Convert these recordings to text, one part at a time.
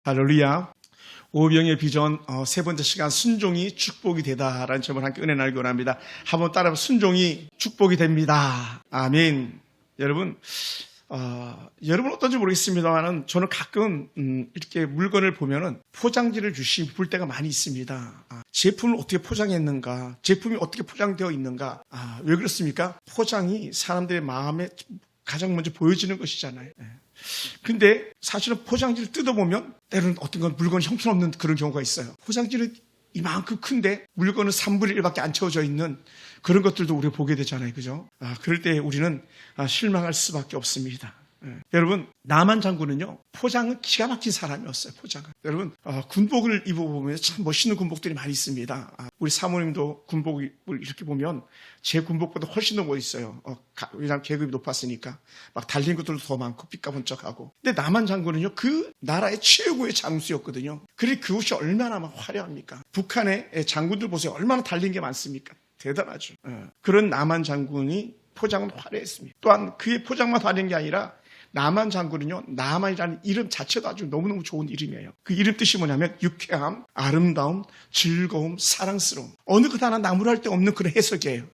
할렐루야. 오병의 비전 세 번째 시간 순종이 축복이 되다라는 제목을 함께 은혜 나누기 원합니다. 한번 따라해보면 순종이 축복이 됩니다. 아멘. 여러분 어떤지 모르겠습니다만 저는 가끔 이렇게 물건을 보면은 포장지를 볼 때가 많이 있습니다. 제품을 어떻게 포장했는가, 제품이 어떻게 포장되어 있는가. 왜 그렇습니까? 포장이 사람들의 마음에 가장 먼저 보여지는 것이잖아요. 근데 사실은 포장지를 뜯어보면 때로는 어떤 건 물건이 형편없는 그런 경우가 있어요. 포장지는 이만큼 큰데 물건은 3분의 1밖에 안 채워져 있는 그런 것들도 우리가 보게 되잖아요. 그죠? 그럴 때 우리는 실망할 수밖에 없습니다. 여러분, 나만 장군은요, 포장은 기가 막힌 사람이었어요. 포장은. 여러분, 군복을 입어보면 참 멋있는 군복들이 많이 있습니다. 우리 사모님도 군복을 이렇게 보면 제 군복보다 훨씬 더 멋있어요. 왜냐하면 계급이 높았으니까. 막 달린 것들도 더 많고 삐까번쩍하고. 근데 나만 장군은요, 그 나라의 최고의 장수였거든요. 그리고 그 옷이 얼마나 막 화려합니까? 북한의 장군들 보세요. 얼마나 달린 게 많습니까? 대단하죠. 그런 나만 장군이 포장은 화려했습니다. 또한 그의 포장만 화려한 게 아니라 나만 장군은요, 나만이라는 이름 자체도 아주 너무너무 좋은 이름이에요. 그 이름 뜻이 뭐냐면 유쾌함, 아름다움, 즐거움, 사랑스러움. 어느 것 하나 나무랄 데 없는 그런 해석이에요.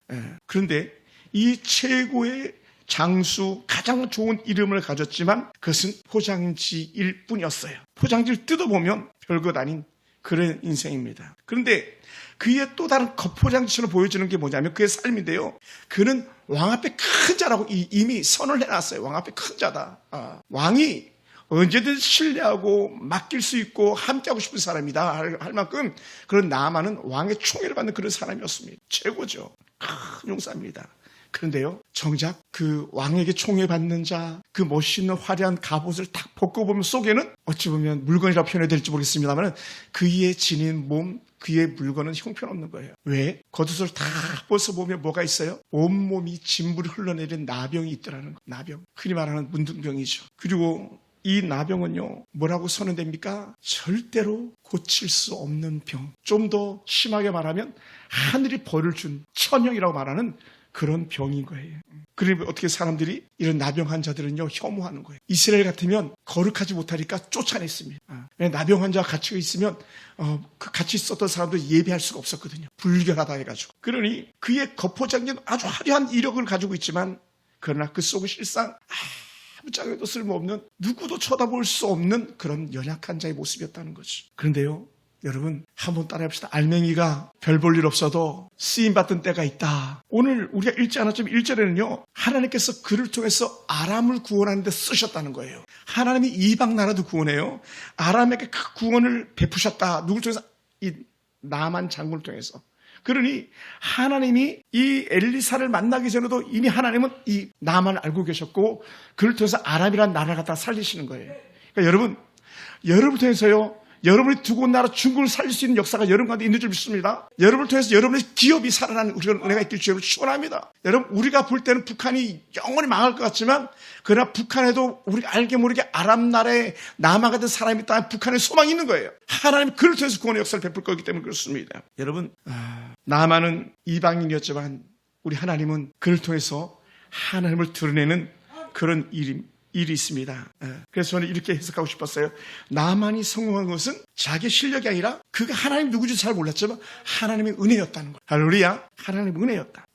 그런데 이 최고의 장수, 가장 좋은 이름을 가졌지만 그것은 포장지일 뿐이었어요. 포장지를 뜯어보면 별것 아닌 그런 인생입니다. 그런데 그의 또 다른 겉포장지처럼 보여지는 게 뭐냐면 그의 삶인데요. 그는 왕 앞에 큰 자라고 이미 선을 해놨어요. 왕 앞에 큰 자다. 왕이 언제든 신뢰하고 맡길 수 있고 함께하고 싶은 사람이다 할 만큼 그런 나아만은 왕의 총애를 받는 그런 사람이었습니다. 최고죠. 큰 용사입니다. 그런데요, 정작 그 왕에게 총애받는 자, 그 멋있는 화려한 갑옷을 딱 벗고보면 속에는 어찌 보면 물건이라고 표현해야 될지 모르겠습니다만 그의 지닌 몸, 그의 물건은 형편없는 거예요. 왜? 겉옷을 다 벗어보면 뭐가 있어요? 온몸이 진물이 흘러내린 나병이 있더라는 거예요. 나병. 흔히 말하는 문둥병이죠. 그리고 이 나병은요, 뭐라고 선언됩니까? 절대로 고칠 수 없는 병. 좀 더 심하게 말하면 하늘이 벌을 준 천형이라고 말하는 그런 병인 거예요. 그리고 어떻게 사람들이 이런 나병 환자들은요, 혐오하는 거예요. 이스라엘 같으면 거룩하지 못하니까 쫓아냈습니다. 나병 환자가 같이 있으면 그 같이 있었던 사람들 예배할 수가 없었거든요. 불결하다 해가지고. 그러니 그의 겉포장지는 아주 화려한 이력을 가지고 있지만 그러나 그 속은 실상 아무 짝에도 쓸모없는, 누구도 쳐다볼 수 없는 그런 연약한 자의 모습이었다는 거죠. 그런데요, 여러분 한번 따라해봅시다. 알맹이가 별 볼 일 없어도 쓰임받던 때가 있다. 오늘 우리가 읽지 않았지만 1절에는요, 하나님께서 그를 통해서 아람을 구원하는 데 쓰셨다는 거예요. 하나님이 이방 나라도 구원해요. 아람에게 그 구원을 베푸셨다. 누굴 통해서? 이 나만 장군을 통해서. 그러니 하나님이 이 엘리사를 만나기 전에도 이미 하나님은 이 나만을 알고 계셨고 그를 통해서 아람이라는 나라를 갖다 살리시는 거예요. 그러니까 여러분을 통해서요, 여러분이 두고 온 나라 중국을 살릴 수 있는 역사가 여러분 가운데 있는 줄 믿습니다. 여러분을 통해서 여러분의 기업이 살아나는 우리가 은혜가 있길 주님을 축원합니다. 여러분, 우리가 볼 때는 북한이 영원히 망할 것 같지만 그러나 북한에도 우리가 알게 모르게 아람 나라에 남아 같은 사람이 있다면 북한에 소망이 있는 거예요. 하나님 그를 통해서 구원의 역사를 베풀 거기 때문에 그렇습니다. 여러분, 나만은 이방인이었지만 우리 하나님은 그를 통해서 하나님을 드러내는 그런 일이 있습니다. 그래서 저는 이렇게 해석하고 싶었어요. 나만이 성공한 것은 자기 실력이 아니라 그가 하나님 누구인지 잘 몰랐지만 하나님의 은혜였다는 거예요. 할렐루야. 하나님의 은혜였다.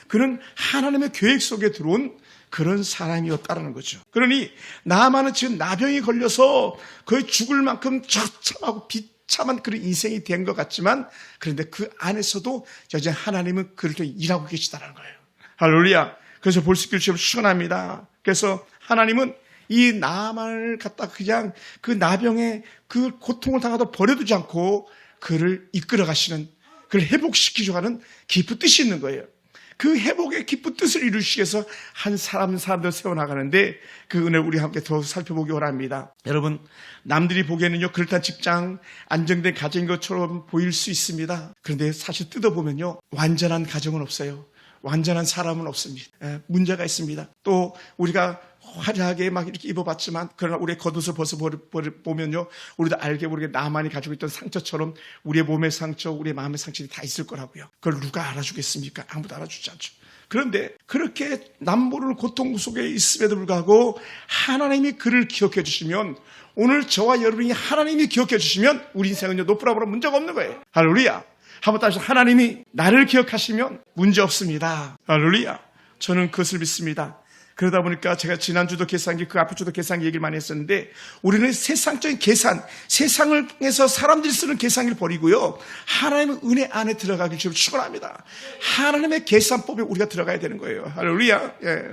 그는 하나님의 계획 속에 들어온 그런 사람이었다는 거죠. 그러니 나만은 지금 나병이 걸려서 거의 죽을 만큼 처참하고 비참한 그런 인생이 된 것 같지만 그런데 그 안에서도 여전히 하나님은 그를 통해 일하고 계시다는 거예요. 할렐루야. 그래서 볼 수 있길 주님 축원합니다. 그래서 하나님은 이 나만을 갖다 그냥 그 나병의 그 고통을 당하도 버려두지 않고 그를 이끌어 가시는, 그를 회복시키려고 하는 깊은 뜻이 있는 거예요. 그 회복의 깊은 뜻을 이루시기 위해서 한 사람들 세워나가는데 그 은혜를 우리 함께 더 살펴보기 원합니다. 여러분, 남들이 보기에는요, 그렇다는 직장, 안정된 가정인 것처럼 보일 수 있습니다. 그런데 사실 뜯어보면요, 완전한 가정은 없어요. 완전한 사람은 없습니다. 문제가 있습니다. 또 우리가 화려하게 막 이렇게 입어봤지만 그러나 우리의 겉옷을 벗어보면요, 우리도 알게 모르게 나만이 가지고 있던 상처처럼 우리의 몸의 상처, 우리의 마음의 상처들이 다 있을 거라고요. 그걸 누가 알아주겠습니까? 아무도 알아주지 않죠. 그런데 그렇게 남모르는 고통 속에 있음에도 불구하고 하나님이 그를 기억해 주시면, 오늘 저와 여러분이 하나님이 기억해 주시면 우리 인생은요 노프라브라 문제가 없는 거예요. 할렐루야. 한번 다시 하나님이 나를 기억하시면 문제 없습니다. 할렐루야. 저는 그것을 믿습니다. 그러다 보니까 제가 지난주도 계산기, 그 앞에 주도 계산기 얘기를 많이 했었는데, 우리는 세상적인 계산, 세상에서 사람들이 쓰는 계산기를 버리고요, 하나님의 은혜 안에 들어가길 주로 축원합니다. 하나님의 계산법에 우리가 들어가야 되는 거예요. 할렐루야. 예.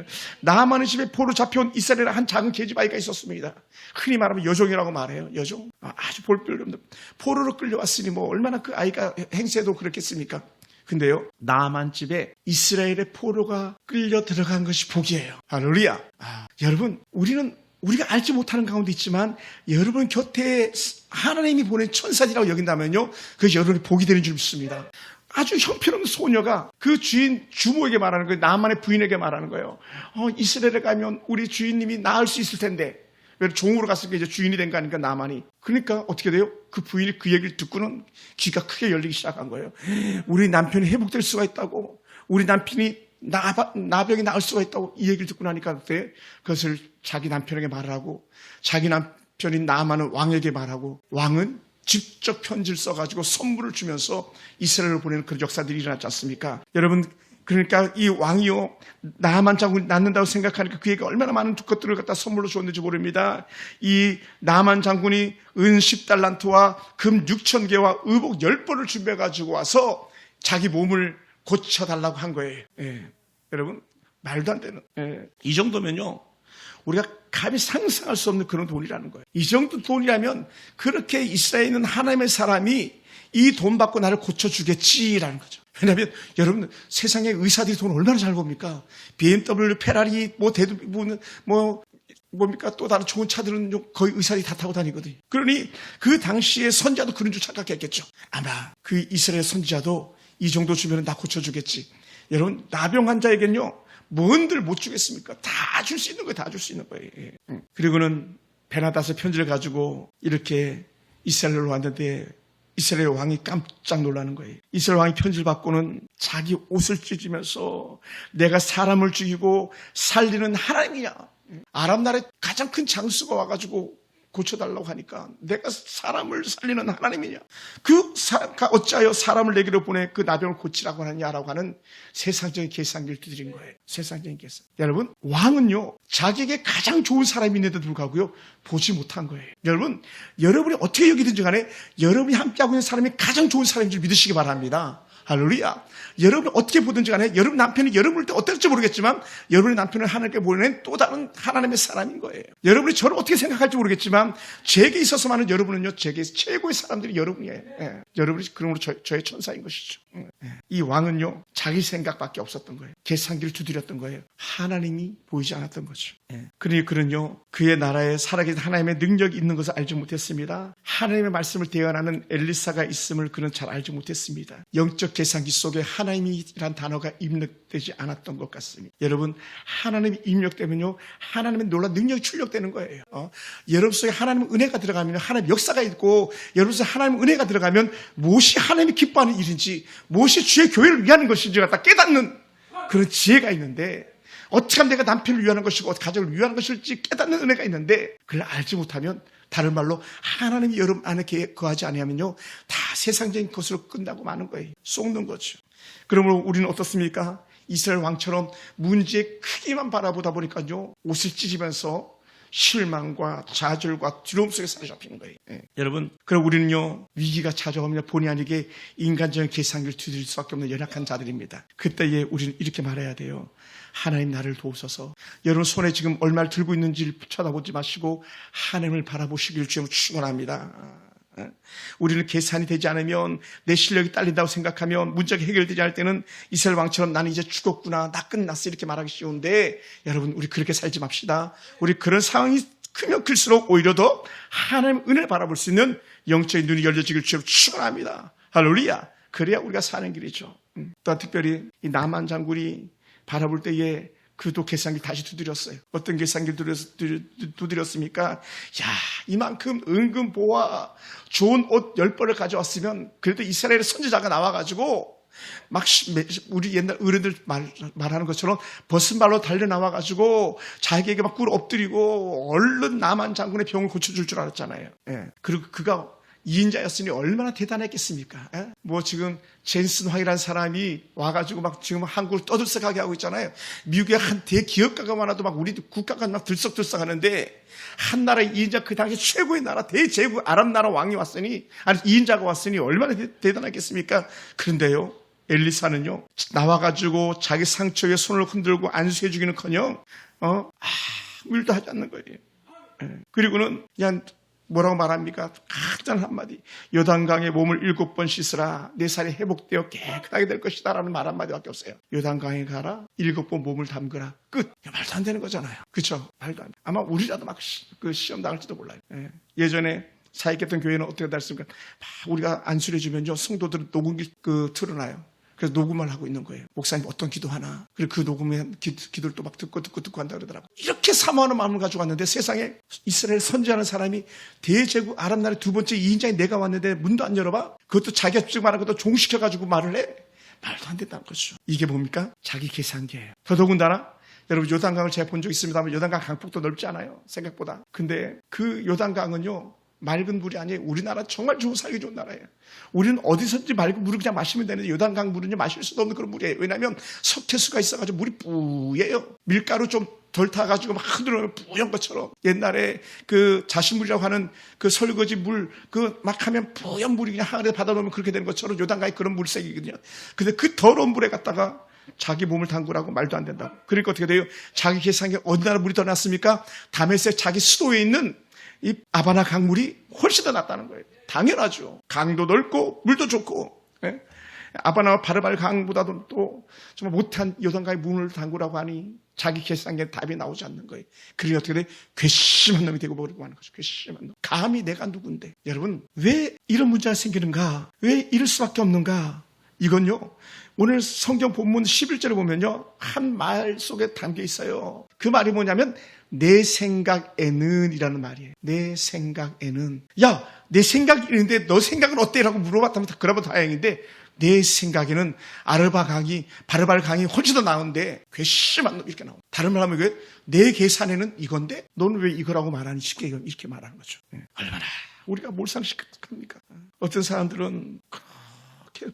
나만의 집에 포로 잡혀온 이스라엘의 한 작은 계집 아이가 있었습니다. 흔히 말하면 여종이라고 말해요. 여종. 아주 볼필요 없는 포로로 끌려왔으니 뭐 얼마나 그 아이가 행세도 그렇겠습니까? 근데요, 나만 집에 이스라엘의 포로가 끌려 들어간 것이 복이에요. 할렐루야. 여러분, 우리가 알지 못하는 가운데 있지만 여러분 곁에 하나님이 보낸 천사들이라고 여긴다면요, 그것이 여러분의 복이 되는 줄 믿습니다. 아주 형편없는 소녀가 그 주인 주모에게 말하는 거예요. 나만의 부인에게 말하는 거예요. 이스라엘에 가면 우리 주인님이 나을 수 있을 텐데, 왜 종으로 갔으니까 이제 주인이 된 거 아닙니까, 나만이. 그러니까 어떻게 돼요? 그 부인이 그 얘기를 듣고는 귀가 크게 열리기 시작한 거예요. 우리 남편이 회복될 수가 있다고, 우리 남편이 나병이 나을 수가 있다고 이 얘기를 듣고 나니까 그것을 자기 남편에게 말을 하고, 자기 남편인 나만은 왕에게 말하고, 왕은 직접 편지를 써가지고 선물을 주면서 이스라엘을 보내는 그런 역사들이 일어났지 않습니까? 여러분, 그러니까 이 왕이요, 나만 장군이 낳는다고 생각하니까 그에게 얼마나 많은 것들을 갖다 선물로 줬는지 모릅니다. 이 나만 장군이 은 10달란트와 금 6,000개와 의복 10벌을 준비해가지고 와서 자기 몸을 고쳐달라고 한 거예요. 예. 여러분, 말도 안 되는. 예. 이 정도면요, 우리가 감히 상상할 수 없는 그런 돈이라는 거예요. 이 정도 돈이라면 그렇게 이스라엘에 있는 하나님의 사람이 이 돈 받고 나를 고쳐주겠지라는 거죠. 왜냐하면 여러분, 세상에 의사들이 돈 얼마나 잘 법니까? BMW, 페라리, 뭡니까? 또 다른 좋은 차들은 거의 의사들이 다 타고 다니거든요. 그러니 그 당시에 선지자도 그런 줄 착각했겠죠. 아마 그 이스라엘 선지자도 이 정도 주면 나 고쳐주겠지. 여러분, 나병 환자에겐요, 뭔들 못 주겠습니까? 다 줄 수 있는 거예요. 다 줄 수 있는 거예요. 그리고는 베나다스 편지를 가지고 이렇게 이스라엘로 왔는데, 이스라엘 왕이 깜짝 놀라는 거예요. 이스라엘 왕이 편지를 받고는 자기 옷을 찢으면서 내가 사람을 죽이고 살리는 하나님이냐? 아람 나라에 가장 큰 장수가 와가지고 고쳐달라고 하니까 내가 사람을 살리는 하나님이냐? 어찌하여 사람을 내게로 보내 그 나병을 고치라고 하느냐라고 하는 세상적인 계산기를 두드린 거예요. 세상적인 계산. 여러분, 왕은요, 자기에게 가장 좋은 사람이 있는데도 불구하고요, 보지 못한 거예요. 여러분, 여러분이 어떻게 여기든지 간에 여러분이 함께하고 있는 사람이 가장 좋은 사람인 줄 믿으시기 바랍니다. 할렐루야. 여러분이 어떻게 보든지 간에 여러분 남편이 여러분을 때 어떨지 모르겠지만 여러분의 남편을 하나님께 보내는 또 다른 하나님의 사람인 거예요. 여러분이 저를 어떻게 생각할지 모르겠지만 제게 있어서만은 여러분은요, 제게 최고의 사람들이 여러분이에요. 예. 여러분이 그러므로 저의 천사인 것이죠. 이 왕은요, 자기 생각밖에 없었던 거예요. 계산기를 두드렸던 거예요. 하나님이 보이지 않았던 거죠. 그러니 그는요, 그의 나라에 살아계신 하나님의 능력이 있는 것을 알지 못했습니다. 하나님의 말씀을 대언하는 엘리사가 있음을 그는 잘 알지 못했습니다. 영적 계산기 속에 하나님이란 단어가 입력되지 않았던 것 같습니다. 여러분, 하나님이 입력되면요, 하나님의 놀라운 능력이 출력되는 거예요. 여러분 속에 하나님의 은혜가 들어가면, 하나님의 역사가 있고, 여러분 속에 하나님의 은혜가 들어가면 무엇이 하나님이 기뻐하는 일인지, 무엇이 주의 교회를 위하는 것인지 갖다 깨닫는 그런 지혜가 있는데, 어떻게 하면 내가 남편을 위하는 것이고 가족을 위하는 것일지 깨닫는 은혜가 있는데, 그걸 알지 못하면, 다른 말로 하나님이 여러분 안에 거하지 아니하면요, 다 세상적인 것으로 끝나고 마는 거예요. 속는 거죠. 그러므로 우리는 어떻습니까? 이스라엘 왕처럼 문제의 크기만 바라보다 보니까요, 옷을 찢으면서 실망과 좌절과 두려움 속에 사로잡히는 거예요. 여러분, 그럼 우리는요, 위기가 찾아오면 본의 아니게 인간적인 계산기를 두드릴 수밖에 없는 연약한 자들입니다. 그때에 우리는 이렇게 말해야 돼요. 하나님, 나를 도우소서. 여러분 손에 지금 얼마를 들고 있는지를 쳐다보지 마시고 하나님을 바라보시길 주님으로 축원합니다. 우리는 계산이 되지 않으면, 내 실력이 딸린다고 생각하면, 문제가 해결되지 않을 때는 이스라엘 왕처럼 나는 이제 죽었구나, 나 끝났어, 이렇게 말하기 쉬운데, 여러분, 우리 그렇게 살지 맙시다. 우리 그런 상황이 크면 클수록 오히려 더 하나님의 은혜를 바라볼 수 있는 영적인 눈이 열려지길 주님으로 축원합니다. 할렐루야. 그래야 우리가 사는 길이죠. 또 특별히 이 나만 장군이 바라볼 때에 그도 계산기 다시 두드렸어요. 어떤 계산기를 두드렸습니까? 야, 이만큼 은근 보화 좋은 옷 10벌을 가져왔으면 그래도 이스라엘의 선지자가 나와가지고 막 우리 옛날 어른들 말하는 것처럼 벗은발로 달려나와가지고 자기에게 막 꿇어 엎드리고 얼른 나만 장군의 병을 고쳐줄 줄 알았잖아요. 예. 그리고 그가 2인자였으니 얼마나 대단했겠습니까? 예? 뭐 지금 젠슨 황이라는 사람이 와가지고 막 지금 한국을 떠들썩하게 하고 있잖아요. 미국의 한 대기업가가 많아도 막 우리 국가가 막 들썩들썩 하는데 한 나라의 2인자, 그 당시 최고의 나라, 대제국 아랍 나라 왕이 왔으니, 아니 2인자가 왔으니 얼마나 대단하겠습니까? 그런데요, 엘리사는요, 나와가지고 자기 상처에 손을 흔들고 안수해주기는커녕 물도 하지 않는 거예요. 예. 그리고는 그냥 뭐라고 말합니까? 간단한 한마디. 요단강에 몸을 7번 씻으라. 내 살이 회복되어 깨끗하게 될 것이다. 라는 말 한마디밖에 없어요. 요단강에 가라. 7번 몸을 담그라. 끝. 말도 안 되는 거잖아요. 그렇죠? 말도 안 돼. 아마 우리라도 막 그 시험 나갈지도 몰라요. 예. 예전에 사역했던 교회는 어떻게 됐습니까? 우리가 안수를 해주면요, 성도들은 녹음기 틀어놔요. 그래서 녹음을 하고 있는 거예요. 목사님 어떤 기도하나. 그리고 그 녹음에 기도를 또 막 듣고 한다 그러더라고요. 이렇게 사모하는 마음을 가지고 왔는데 세상에 이스라엘 선지하는 사람이 대제국 아랍 나라의 두 번째 2인자인 내가 왔는데 문도 안 열어봐? 그것도 자기가 직접 말한 것도 종시켜가지고 말을 해? 말도 안 된다는 거죠. 이게 뭡니까? 자기 계산기예요. 더더군다나 여러분 요단강을 제가 본 적 있습니다만 요단강 강폭도 넓지 않아요. 생각보다. 근데 그 요단강은요, 맑은 물이 아니에요. 우리나라 정말 살기 좋은 나라예요. 우리는 어디서든지 맑은 물을 그냥 마시면 되는데 요단강 물은 마실 수도 없는 그런 물이에요. 왜냐하면 석태수가 있어가지고 물이 뿌예요. 밀가루 좀 덜 타가지고 막 흔들어요. 뿌연 것처럼. 옛날에 그 자신물이라고 하는 그 설거지 물 막 하면 뿌연 물이 그냥 하늘에 받아놓으면 그렇게 되는 것처럼 요단강이 그런 물색이거든요. 근데 그 더러운 물에 갖다가 자기 몸을 담그라고 말도 안 된다고. 그러니까 어떻게 돼요? 자기 계산기에 어디 나라 물이 더 낫습니까? 다메섹 자기 수도에 있는 이 아바나 강물이 훨씬 더 낫다는 거예요. 당연하죠. 강도 넓고 물도 좋고. 예? 아바나와 바르발 강보다도 또 정말 못한 요단강의 문을 담그라고 하니 자기 계산기에 답이 나오지 않는 거예요. 그러니 어떻게 돼? 괘씸한 놈이 되고 버리고 하는 거죠. 괘씸한 놈. 감히 내가 누군데. 여러분, 왜 이런 문제가 생기는가? 왜 이럴 수밖에 없는가? 이건요, 오늘 성경 본문 11절에 보면요, 한 말 속에 담겨 있어요. 그 말이 뭐냐면 내 생각에는 이라는 말이에요. 내 생각에는. 야, 내 생각이 있는데 너 생각은 어때? 라고 물어봤다면 그러면 다행인데 내 생각에는 바르발 강이 훨씬 더 나은데 괘씸한 놈 이렇게 나옵니다. 다른 말로 하면 내 계산에는 이건데 너는 왜 이거라고 말하니? 쉽게 이렇게 말하는 거죠. 얼마나 우리가 몰상식합니까? 어떤 사람들은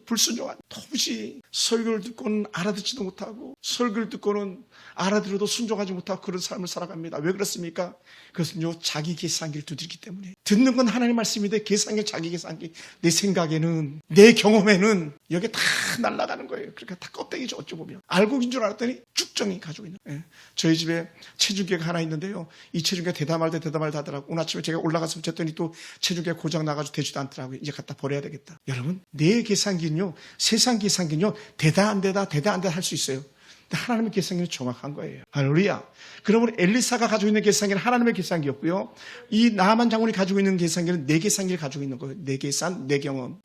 불순종한, 도무지 설교를 듣고는 알아듣지도 못하고 설교를 듣고는 알아들어도 순종하지 못하고 그런 삶을 살아갑니다. 왜 그렇습니까? 그것은요, 자기 계산기를 두드리기 때문에. 듣는 건 하나님 말씀인데 계산기, 자기 계산기. 내 생각에는, 내 경험에는 여기에 다 날아가는 거예요. 그러니까 다 껍데기죠, 어찌 보면. 알고 있는 줄 알았더니 쭉정이 가지고 있는 거예요. 저희 집에 체중계가 하나 있는데요, 이 체중계가 대담할다 하더라고요. 오늘 아침에 제가 올라가서 쟀더니 또 체중계가 고장 나가지고 되지도 않더라고요. 이제 갖다 버려야 되겠다. 여러분, 내 계산기는요, 세상 계산기는요, 대다 안 되다 할 수 있어요. 근데 하나님의 계산기는 정확한 거예요. 할렐루야. 그러므로 엘리사가 가지고 있는 계산기는 하나님의 계산기였고요, 이 나만 장군이 가지고 있는 계산기는 내 계산기를 가지고 있는 거예요. 내 계산, 내 경험.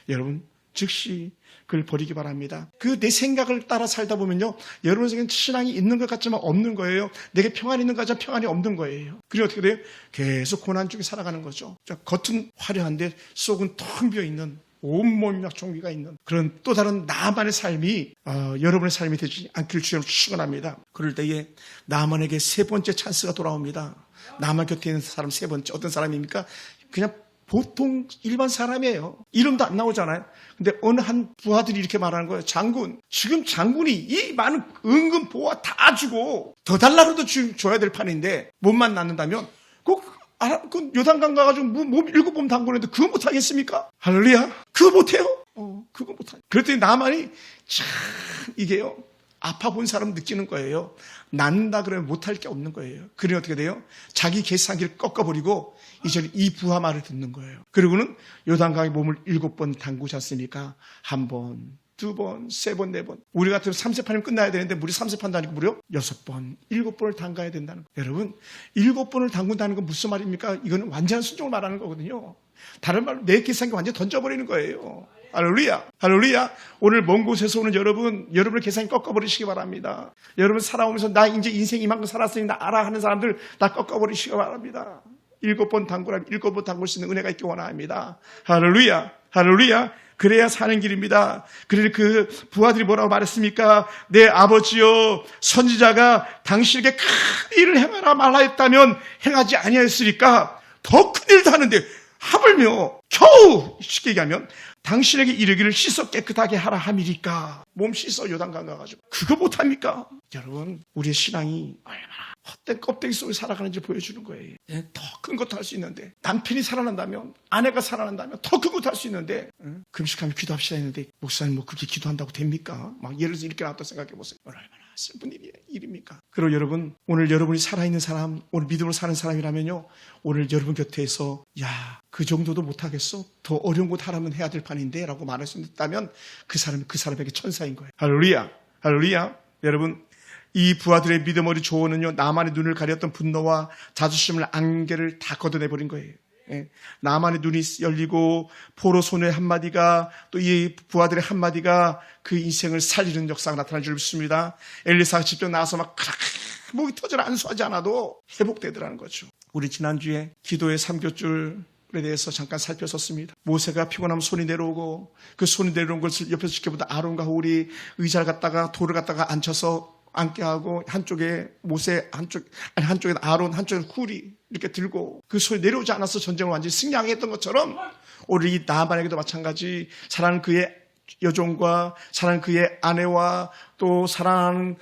여러분, 즉시 그걸 버리기 바랍니다. 그 내 생각을 따라 살다 보면요, 여러분에게는 신앙이 있는 것 같지만 없는 거예요. 내게 평안이 있는 것 같지만 평안이 없는 거예요. 그리고 어떻게 돼요? 계속 고난 중에 살아가는 거죠. 겉은 화려한데 속은 텅 비어있는, 온몸이 막 종기가 있는 그런 또 다른 나만의 삶이 여러분의 삶이 되지 않기를 주님 축원합니다. 그럴 때에 나만에게 세 번째 찬스가 돌아옵니다. 나만 곁에 있는 사람 세 번째. 어떤 사람입니까? 그냥 보통 일반 사람이에요. 이름도 안 나오잖아요. 근데 어느 한 부하들이 이렇게 말하는 거예요. 장군, 지금 장군이 이 많은 은금 보화 다 주고 더 달라고도 줘야 될 판인데 몸만 낳는다면 그 요단강 가가지고 몸 7번 담그는데 그거 못하겠습니까? 할렐루야. 그거 못해요? 그거 못하죠. 그랬더니 나만이 참 이게요, 아파 본 사람 느끼는 거예요. 낳는다 그러면 못할 게 없는 거예요. 그러니 어떻게 돼요? 자기 계산기를 꺾어버리고 이제 이 부하 말을 듣는 거예요. 그리고는 요단강에 몸을 7번 담그지 않습니까? 1번, 2번, 3번, 4번. 우리 같으면 3세판이면 끝나야 되는데 무리 3세판도 아니고 무려 6번, 7번을 담가야 된다는 거예요. 여러분, 7번을 담근다는 건 무슨 말입니까? 이거는 완전한 순종을 말하는 거거든요. 다른 말로 내 계산기 완전 던져버리는 거예요. 할렐루야. 할렐루야. 오늘 먼 곳에서 오는 여러분의 계산기 꺾어버리시기 바랍니다. 여러분 살아오면서 나 이제 인생 이만큼 살았으니 나 알아 하는 사람들 다 꺾어버리시기 바랍니다. 7번 담그라, 7번 담글 수 있는 은혜가 있기 원합니다. 할렐루야. 할렐루야. 그래야 사는 길입니다. 그러니 그 부하들이 뭐라고 말했습니까? 내 아버지여, 선지자가 당신에게 큰 일을 행하라 말라 했다면 행하지 아니하였으리까 더 큰 일도 하는데 하물며 겨우 쉽게 얘기하면 당신에게 이르기를 씻어 깨끗하게 하라 함이니까. 몸 씻어 요단강 가가지고 그거 못합니까? 여러분, 우리의 신앙이 얼마나 헛된 껍데기 속에 살아가는지 보여주는 거예요. 더 큰 것도 할 수 있는데, 남편이 살아난다면, 아내가 살아난다면 더 큰 것도 할 수 있는데, 금식하면 기도합시다 했는데 목사님 뭐 그게 기도한다고 됩니까? 막 예를 들어서 이렇게 나왔다 생각해 보세요. 얼마나 슬픈 일입니까? 그리고 여러분, 오늘 여러분이 살아있는 사람, 오늘 믿음으로 사는 사람이라면요, 오늘 여러분 곁에서 야, 그 정도도 못하겠어? 더 어려운 곳 하라면 해야 될 판인데 라고 말할 수 있다면 그 사람에게 천사인 거예요. 할렐루야, 할렐루야. 여러분, 이 부하들의 믿음 어린 조언은요, 나만의 눈을 가렸던 분노와 자존심을 안개를 다 걷어내버린 거예요. 나만의 눈이 열리고 포로 소녀의 한마디가, 또 이 부하들의 한마디가 그 인생을 살리는 역사가 나타난 줄 믿습니다. 엘리사가 직접 나와서 막 목이 터져라 안수하지 않아도 회복되더라는 거죠. 우리 지난주에 기도의 3교줄에 대해서 잠깐 살펴봤습니다. 모세가 피곤하면 손이 내려오고, 그 손이 내려온 것을 옆에서 지켜보다 아론과 홀이 의자를 갖다가 돌을 갖다가 앉혀서 앉게 하고, 한쪽에 모세, 한쪽에 아론, 한쪽에 훌이 이렇게 들고 그 소리 내려오지 않아서 전쟁을 완전히 승리하겠던 것처럼, 오늘 이 나만에게도 마찬가지 사랑하는 그의 여종과 사랑하는 그의 아내와 또 사랑하는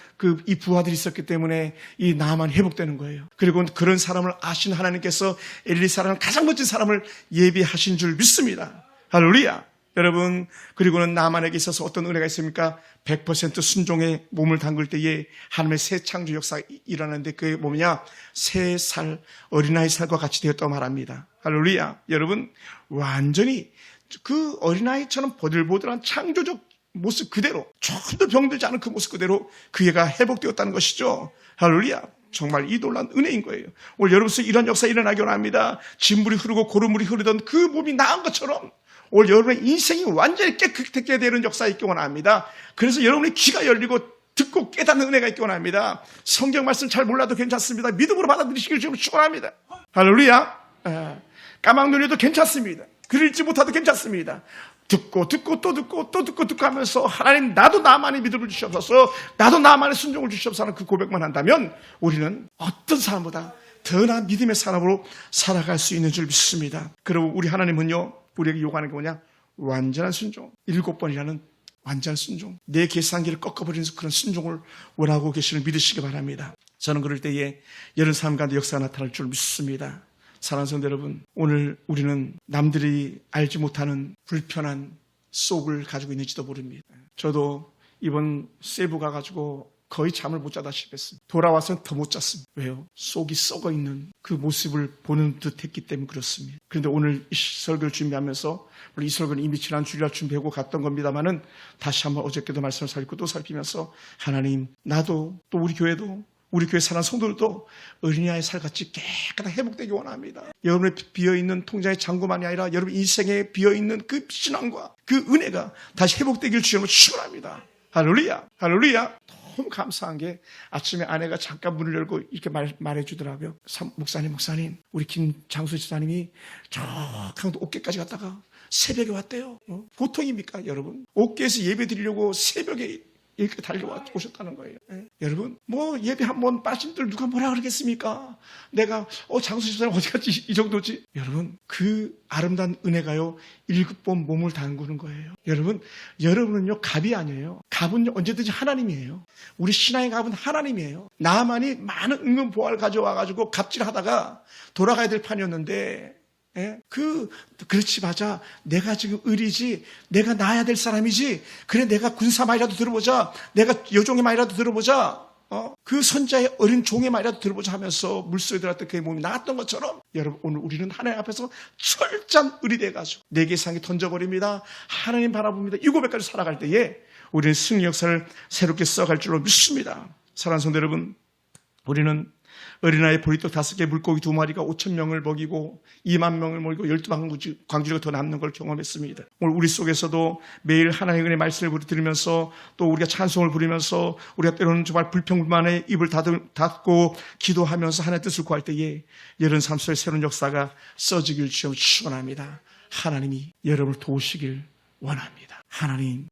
이 부하들이 있었기 때문에 이 나만이 회복되는 거예요. 그리고 그런 사람을 아신 하나님께서 엘리사라는 가장 멋진 사람을 예비하신 줄 믿습니다. 할렐루야. 여러분, 그리고는 나만에게 있어서 어떤 은혜가 있습니까? 100% 순종에 몸을 담글 때에 하나님의 새 창조 역사가 일어나는데, 그게 뭐냐? 새 살, 어린아이 살과 같이 되었다고 말합니다. 할렐루야. 여러분, 완전히 그 어린아이처럼 보들보들한 창조적 모습 그대로, 조금도 병들지 않은 그 모습 그대로 그 애가 회복되었다는 것이죠. 할렐루야. 정말 이 놀라운 은혜인 거예요. 오늘 여러분 속에 이런 역사 일어나기 원합니다. 진물이 흐르고 고름물이 흐르던 그 몸이 나은 것처럼 오늘 여러분의 인생이 완전히 깨끗하게 되는 역사가 있기 원합니다. 그래서 여러분의 귀가 열리고 듣고 깨닫는 은혜가 있기 원합니다. 성경 말씀 잘 몰라도 괜찮습니다. 믿음으로 받아들이시길 주님 축원합니다. 할렐루야. 까막 눈에도 괜찮습니다. 글 읽지 못해도 괜찮습니다. 듣고 하면서 하나님, 나도 나만의 믿음을 주시옵소서, 나도 나만의 순종을 주시옵소서 하는 그 고백만 한다면 우리는 어떤 사람보다 더 나은 믿음의 사람으로 살아갈 수 있는 줄 믿습니다. 그리고 우리 하나님은요, 우리에게 요구하는 게 뭐냐? 완전한 순종. 7번이라는 완전한 순종. 내 계산기를 꺾어버리는 그런 순종을 원하고 계시는 믿으시기 바랍니다. 저는 그럴 때에 여러 사람 가운데 역사가 나타날 줄 믿습니다. 사랑하는 성도 여러분, 오늘 우리는 남들이 알지 못하는 불편한 속을 가지고 있는지도 모릅니다. 저도 이번 세부 가가지고 거의 잠을 못 자다시피 했습니다. 돌아와서는 더 못 잤습니다. 왜요? 속이 썩어 있는 그 모습을 보는 듯 했기 때문에 그렇습니다. 그런데 오늘 이 설교를 준비하면서, 물론 이 설교는 이미 지난 주일날 준비하고 갔던 겁니다만은 다시 한번 어저께도 말씀을 살피고 또 살피면서, 하나님, 나도 또 우리 교회도, 우리 교회 사는 성도들도 어린아이 살같이 깨끗하게 회복되기 원합니다. 여러분의 비어있는 통장의 잔고만이 아니라 여러분 인생에 비어있는 그 신앙과 그 은혜가 다시 회복되기를 주님으로 축원합니다. 할렐루야, 할렐루야. 너무 감사한 게 아침에 아내가 잠깐 문을 열고 이렇게 말해주더라고요. 목사님, 우리 김장수 지사님이 저 강도 옥계까지 갔다가 새벽에 왔대요. 보통입니까, 여러분? 옥계에서 예배 드리려고 새벽에 이렇게 달려오셨다는 거예요. 여러분, 뭐 예배 한번 빠진들 누가 뭐라 그러겠습니까? 내가 장수 집사님 어디 갔지? 이 정도지? 여러분, 그 아름다운 은혜가요 7번 몸을 담그는 거예요. 여러분은요 갑이 아니에요. 갑은 언제든지 하나님이에요. 우리 신앙의 갑은 하나님이에요. 나만이 많은 은근 보화를 가져와가지고 갑질하다가 돌아가야 될 판이었는데, 그렇지, 맞아. 내가 지금 의리지. 내가 나야 될 사람이지. 그래, 내가 군사 말이라도 들어보자. 내가 여종의 말이라도 들어보자. 그 선자의 어린 종의 말이라도 들어보자 하면서 물속에 들어갔던 그의 몸이 나았던 것처럼, 여러분, 오늘 우리는 하나님 앞에서 철저한 의리돼가지고 내 계산기 던져버립니다. 하나님 바라봅니다. 이 고백까지 살아갈 때에 우리는 승리 역사를 새롭게 써갈 줄로 믿습니다. 사랑하는 성도 여러분, 우리는 어린아이 보리떡 5개, 물고기 2마리가 5,000명을 먹이고 2만 명을 먹이고 12방 광주리가 더 남는 걸 경험했습니다. 오늘 우리 속에서도 매일 하나님의 은혜의 말씀을 들으면서 또 우리가 찬송을 부르면서 우리가 때로는 정말 불평불만에 입을 닫고 기도하면서 하나님의 뜻을 구할 때에 여러분 삶 속에 새로운 역사가 써지길 주여 축원합니다. 하나님이 여러분을 도우시길 원합니다. 하나님,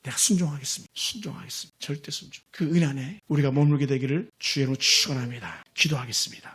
내가 순종하겠습니다. 순종하겠습니다. 절대 순종. 그 은혜 안에 우리가 머물게 되기를 주의 이름으로 축원합니다. 기도하겠습니다.